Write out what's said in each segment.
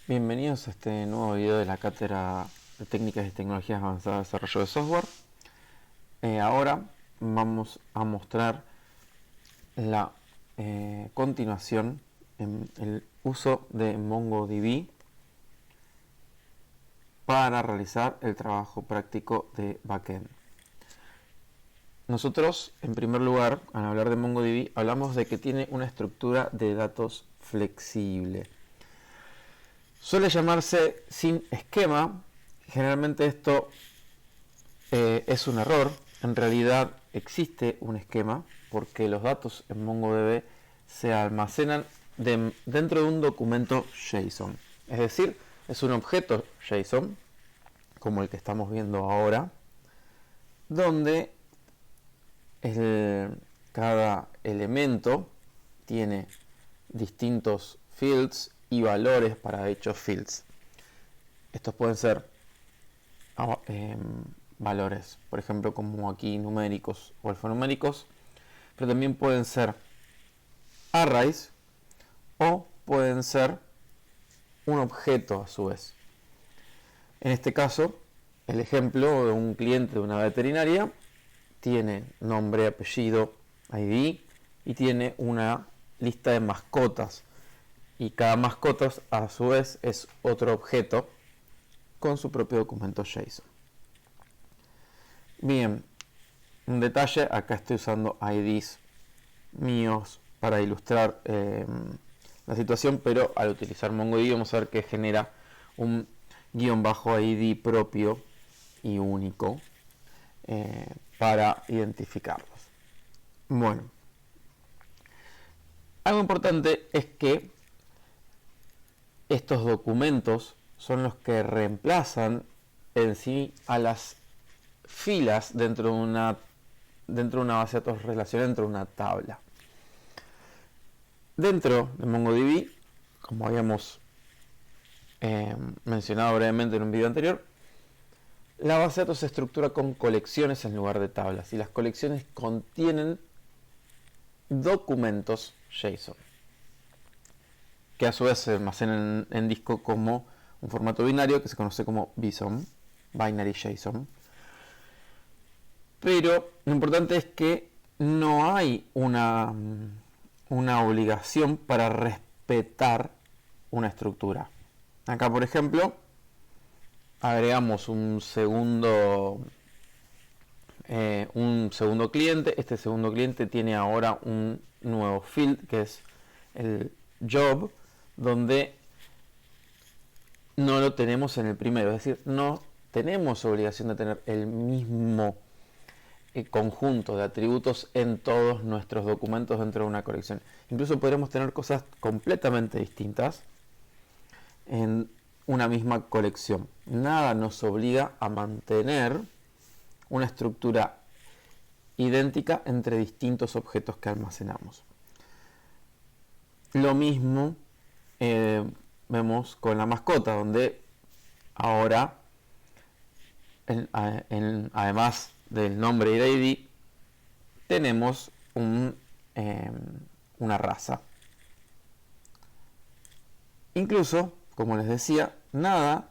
Bienvenidos a este nuevo video de la cátedra de técnicas y tecnologías avanzadas de desarrollo de software. Ahora vamos a mostrar la continuación en el uso de MongoDB para realizar el trabajo práctico de backend. Nosotros, en primer lugar, al hablar de MongoDB, hablamos de que tiene una estructura de datos flexible. Suele llamarse sin esquema. Generalmente esto es un error. En realidad existe un esquema porque los datos en MongoDB se almacenan dentro de un documento JSON. Es decir, es un objeto JSON, como el que estamos viendo ahora, donde cada elemento tiene distintos fields y valores para dichos fields. Estos pueden ser valores, por ejemplo, como aquí numéricos o alfanuméricos, pero también pueden ser arrays o pueden ser un objeto a su vez. En este caso, el ejemplo de un cliente de una veterinaria tiene nombre, apellido, ID y tiene una lista de mascotas. Y cada mascota a su vez es otro objeto con su propio documento JSON. Bien, un detalle, acá estoy usando IDs míos para ilustrar la situación, pero al utilizar MongoDB vamos a ver que genera un _ID propio y único para identificarlos. Bueno, algo importante es que estos documentos son los que reemplazan en sí a las filas dentro de una base de datos relacional, dentro de una tabla. Dentro de MongoDB, como habíamos mencionado brevemente en un video anterior, la base de datos se estructura con colecciones en lugar de tablas, y las colecciones contienen documentos JSON, que a su vez se almacenan en disco como un formato binario que se conoce como BSOM, Binary JSON. Pero lo importante es que no hay una obligación para respetar una estructura. Acá, por ejemplo, agregamos un segundo cliente. Este segundo cliente tiene ahora un nuevo field que es el job, donde no lo tenemos en el primero, es decir, no tenemos obligación de tener el mismo conjunto de atributos en todos nuestros documentos dentro de una colección. Incluso podremos tener cosas completamente distintas en una misma colección. Nada nos obliga a mantener una estructura idéntica entre distintos objetos que almacenamos. Lo mismo vemos con la mascota, donde ahora además del nombre y de ID tenemos una raza. Incluso, como les decía, nada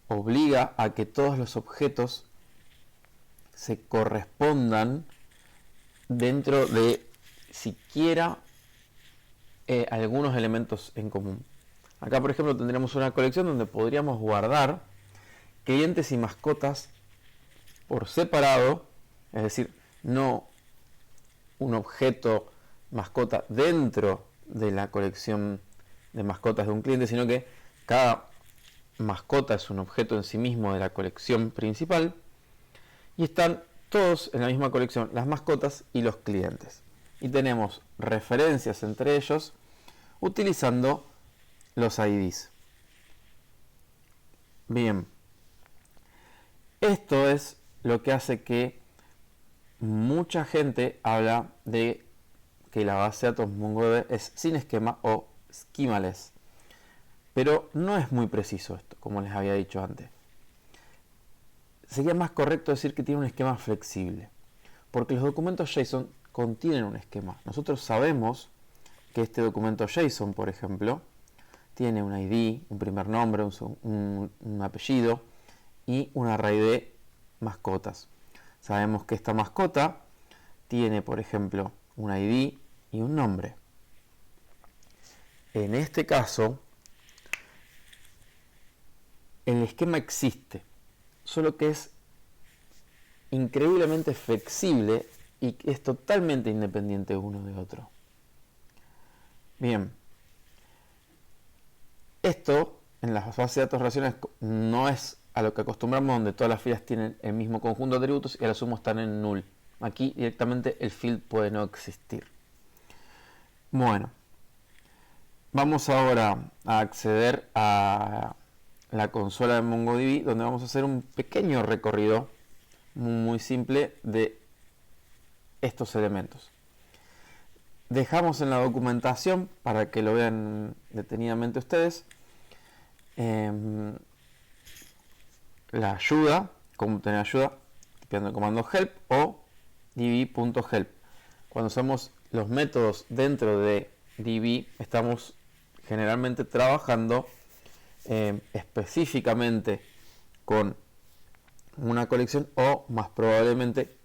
obliga a que todos los objetos se correspondan dentro de siquiera algunos elementos en común. Acá, por ejemplo, tendríamos una colección donde podríamos guardar clientes y mascotas por separado, es decir, no un objeto mascota dentro de la colección de mascotas de un cliente, sino que cada mascota es un objeto en sí mismo de la colección principal y están todos en la misma colección, las mascotas y los clientes. Y tenemos referencias entre ellos utilizando los IDs. Bien, esto es lo que hace que mucha gente habla de que la base de datos MongoDB es sin esquema o schemaless. Pero no es muy preciso esto, como les había dicho antes. Sería más correcto decir que tiene un esquema flexible, porque los documentos JSON contienen un esquema. Nosotros sabemos que este documento JSON, por ejemplo, tiene un ID, un primer nombre, un apellido y un array de mascotas. Sabemos que esta mascota tiene, por ejemplo, un ID y un nombre. En este caso, el esquema existe, solo que es increíblemente flexible y es totalmente independiente uno de otro. Bien, esto en las bases de datos relacionales no es a lo que acostumbramos, donde todas las filas tienen el mismo conjunto de atributos y a lo sumo están en null. Aquí directamente el field puede no existir. Bueno, vamos ahora a acceder a la consola de MongoDB, donde vamos a hacer un pequeño recorrido muy simple de estos elementos. Dejamos en la documentación para que lo vean detenidamente ustedes la ayuda, cómo tener ayuda, copiando el comando help o db.help. Cuando usamos los métodos dentro de db, estamos generalmente trabajando específicamente con una colección o más probablemente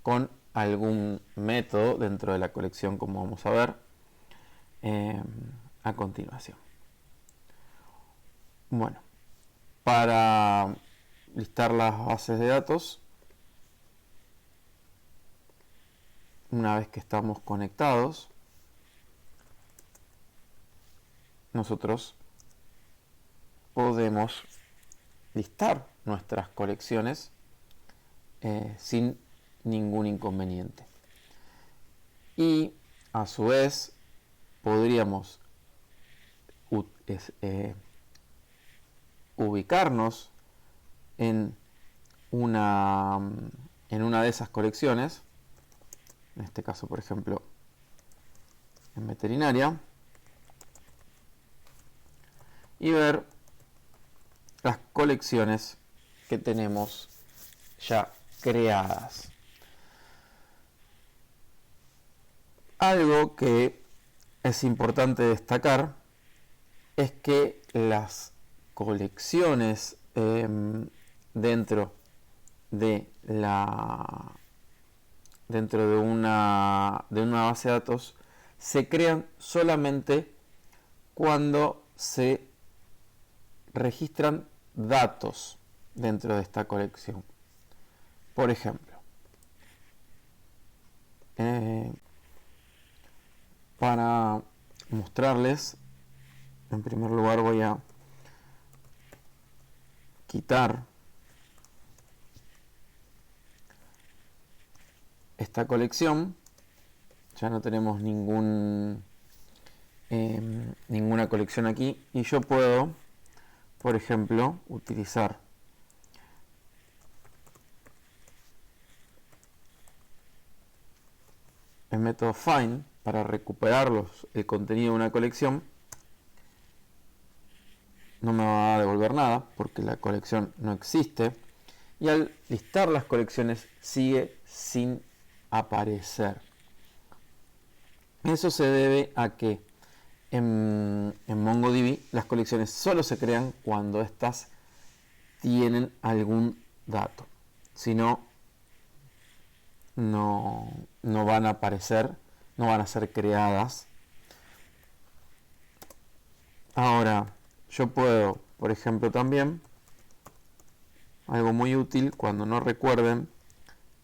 con algún método dentro de la colección, como vamos a ver a continuación. Bueno, para listar las bases de datos, una vez que estamos conectados, nosotros podemos listar nuestras colecciones sin ningún inconveniente. Y a su vez podríamos ubicarnos en una de esas colecciones, en este caso por ejemplo en veterinaria, y ver las colecciones que tenemos ya creadas. Algo que es importante destacar es que las colecciones dentro de una base de datos se crean solamente cuando se registran datos dentro de esta colección. Por ejemplo, para mostrarles, en primer lugar voy a quitar esta colección. Ya no tenemos ninguna colección aquí y yo puedo, por ejemplo, utilizar el método find para recuperar el contenido de una colección. No me va a devolver nada porque la colección no existe, y al listar las colecciones sigue sin aparecer. Eso se debe a que en MongoDB las colecciones solo se crean cuando éstas tienen algún dato. Si no, no van a aparecer, no van a ser creadas. Ahora, yo puedo, por ejemplo, también, algo muy útil cuando no recuerden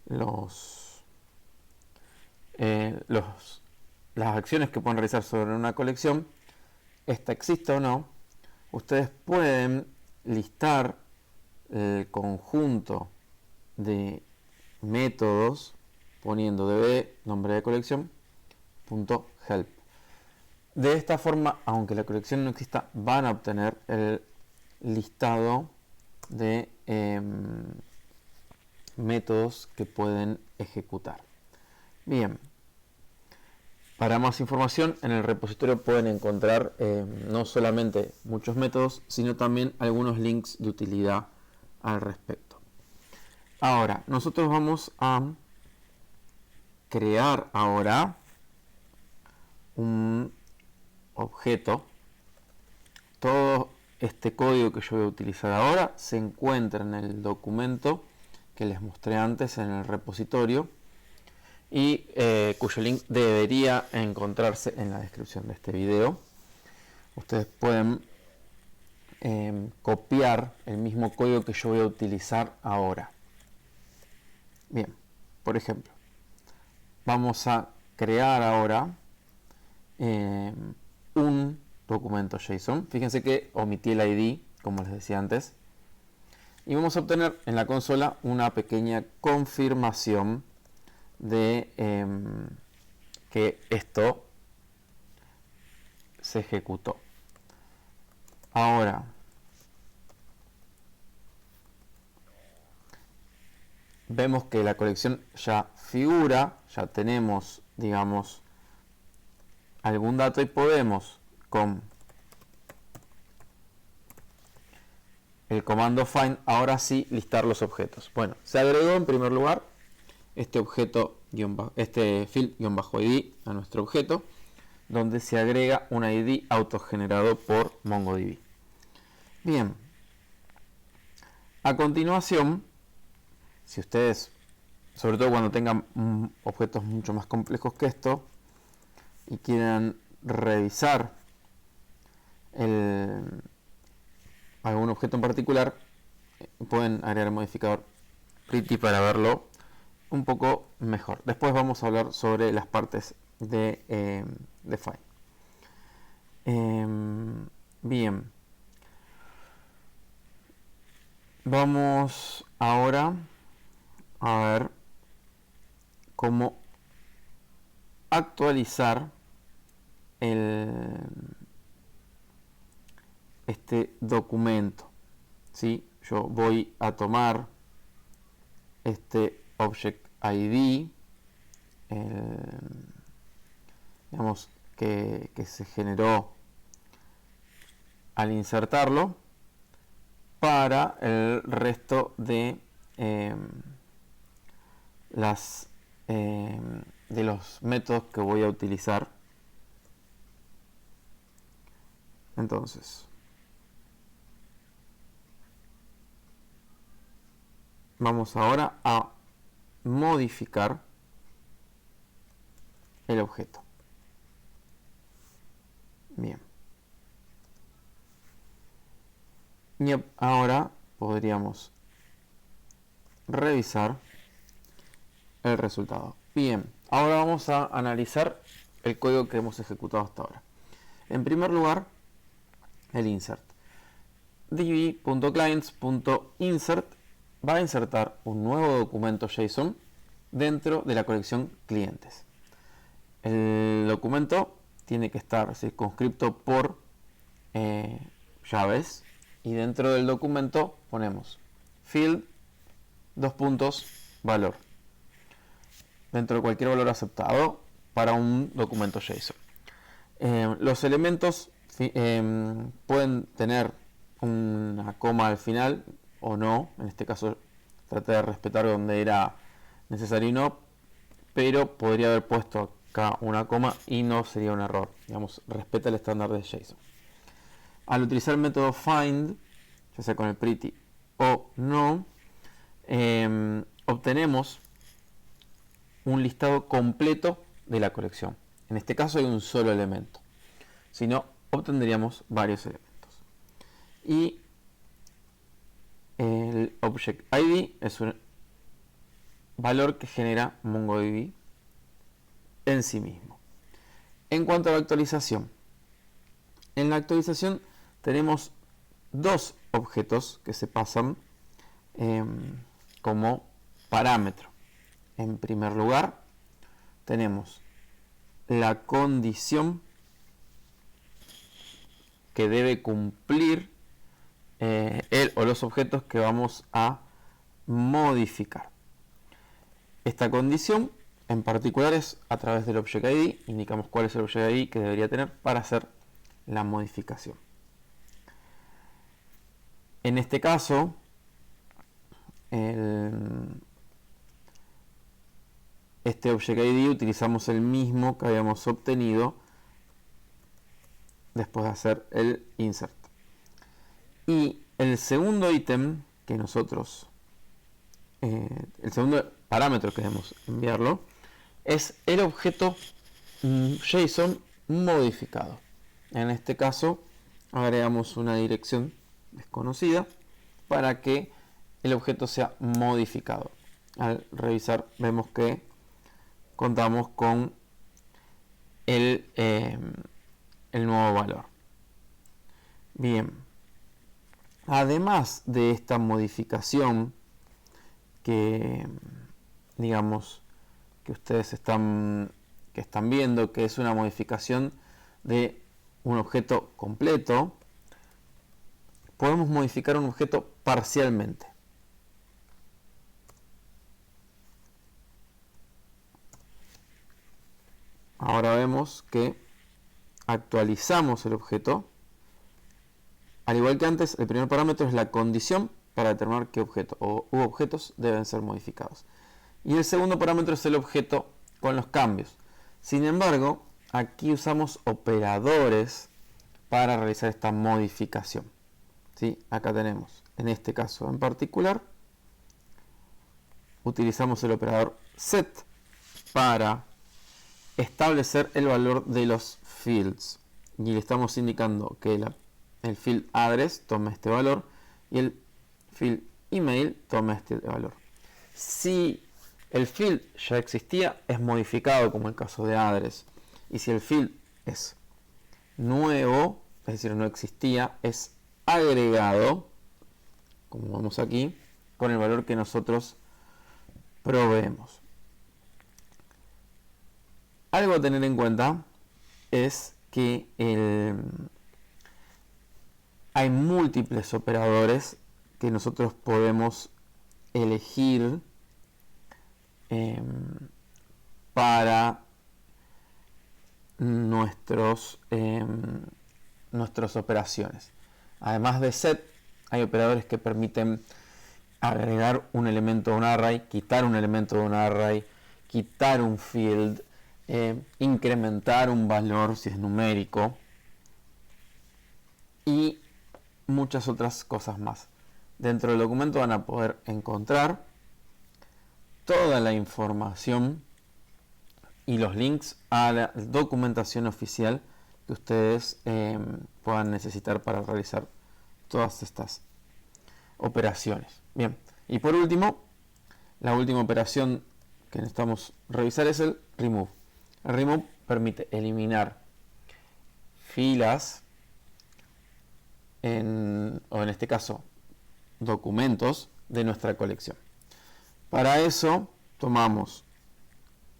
las acciones que pueden realizar sobre una colección, esta existe o no, ustedes pueden listar el conjunto de métodos poniendo db nombre de colección .help. De esta forma, aunque la colección no exista, van a obtener el listado de métodos que pueden ejecutar. Bien, para más información en el repositorio pueden encontrar no solamente muchos métodos, sino también algunos links de utilidad al respecto. Ahora, nosotros vamos a crear ahora un objeto este código que yo voy a utilizar ahora se encuentra en el documento que les mostré antes en el repositorio y cuyo link debería encontrarse en la descripción de este video. Ustedes pueden copiar el mismo código que yo voy a utilizar ahora. Bien, por ejemplo, vamos a crear ahora un documento JSON. Fíjense que omití el ID, como les decía antes, y vamos a obtener en la consola una pequeña confirmación de que esto se ejecutó. Ahora vemos que la colección ya figura, ya tenemos, digamos, algún dato y podemos con el comando find ahora sí listar los objetos. Bueno, se agregó en primer lugar este objeto, este field-id a nuestro objeto, donde se agrega un ID autogenerado por MongoDB. Bien, a continuación, si ustedes, sobre todo cuando tengan objetos mucho más complejos que esto y quieran revisar algún objeto en particular, pueden agregar el modificador pretty para verlo un poco mejor. Después vamos a hablar sobre las partes de find. Bien, vamos ahora a ver cómo actualizar este documento. ¿Sí? Yo voy a tomar este object ID, digamos que se generó al insertarlo, para el resto de de los métodos que voy a utilizar. Entonces, vamos ahora a modificar el objeto. Bien. Y ahora podríamos revisar el resultado. Bien, ahora vamos a analizar el código que hemos ejecutado hasta ahora. En primer lugar, el insert. db.clients.insert va a insertar un nuevo documento JSON dentro de la colección clientes. El documento tiene que estar circunscripto por llaves, y dentro del documento ponemos field, valor, dentro de cualquier valor aceptado para un documento JSON. Los elementos pueden tener una coma al final o no. En este caso traté de respetar donde era necesario y no, pero podría haber puesto acá una coma y no sería un error. Digamos, respeta el estándar de JSON. Al utilizar el método find, ya sea con el pretty o no, obtenemos un listado completo de la colección. En este caso hay un solo elemento, si no obtendríamos varios elementos. Y el object ID es un valor que genera MongoDB en sí mismo. En cuanto a la actualización, en la actualización tenemos dos objetos que se pasan como parámetro. En primer lugar, tenemos la condición que debe cumplir el o los objetos que vamos a modificar. Esta condición en particular es a través del object ID. Indicamos cuál es el object ID que debería tener para hacer la modificación. En este caso, este object ID utilizamos el mismo que habíamos obtenido después de hacer el insert. Y el segundo ítem que nosotros, el segundo parámetro que debemos enviarlo, es el objeto JSON modificado. En este caso, agregamos una dirección desconocida para que el objeto sea modificado. Al revisar vemos que contamos con el nuevo valor. Bien, además de esta modificación que digamos que ustedes están viendo, que es una modificación de un objeto completo, podemos modificar un objeto parcialmente. Ahora vemos que actualizamos el objeto. Al igual que antes, el primer parámetro es la condición para determinar qué objeto u objetos deben ser modificados. Y el segundo parámetro es el objeto con los cambios. Sin embargo, aquí usamos operadores para realizar esta modificación. ¿Sí? Acá tenemos, en este caso en particular, utilizamos el operador set para establecer el valor de los fields. Y le estamos indicando que el field address tome este valor y el field email tome este valor. Si el field ya existía, es modificado como el caso de address. Y si el field es nuevo, es decir, no existía, es agregado, como vemos aquí, con el valor que nosotros proveemos. Algo a tener en cuenta es que hay múltiples operadores que nosotros podemos elegir para nuestras operaciones. Además de set, hay operadores que permiten agregar un elemento a un array, quitar un elemento de un array, quitar un field, incrementar un valor si es numérico y muchas otras cosas más. Dentro del documento van a poder encontrar toda la información y los links a la documentación oficial que ustedes puedan necesitar para realizar todas estas operaciones. Bien, y por último, la última operación que necesitamos revisar es el remove. El remove permite eliminar filas o en este caso documentos de nuestra colección. Para eso tomamos,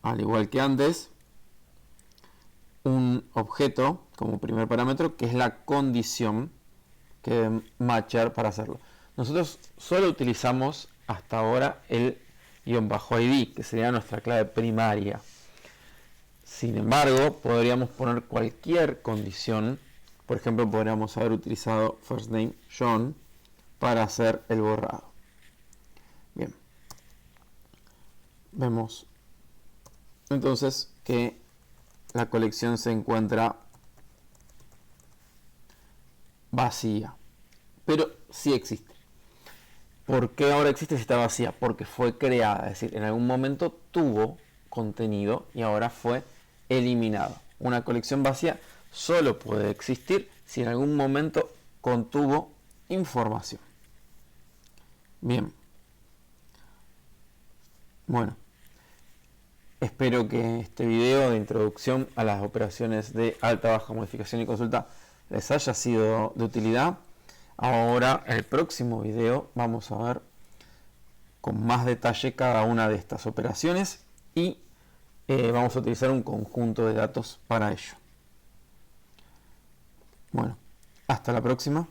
al igual que antes, un objeto como primer parámetro que es la condición que debe matchar para hacerlo. Nosotros solo utilizamos hasta ahora el _id, que sería nuestra clave primaria. Sin embargo, podríamos poner cualquier condición. Por ejemplo, podríamos haber utilizado first name John para hacer el borrado. Bien. Vemos entonces que la colección se encuentra vacía, pero sí existe. ¿Por qué ahora existe si está vacía? Porque fue creada, es decir, en algún momento tuvo contenido y ahora fue eliminado. Una colección vacía solo puede existir si en algún momento contuvo información. Bien. Bueno, espero que este video de introducción a las operaciones de alta, baja, modificación y consulta les haya sido de utilidad. Ahora, en el próximo video vamos a ver con más detalle cada una de estas operaciones y vamos a utilizar un conjunto de datos para ello. Bueno, hasta la próxima.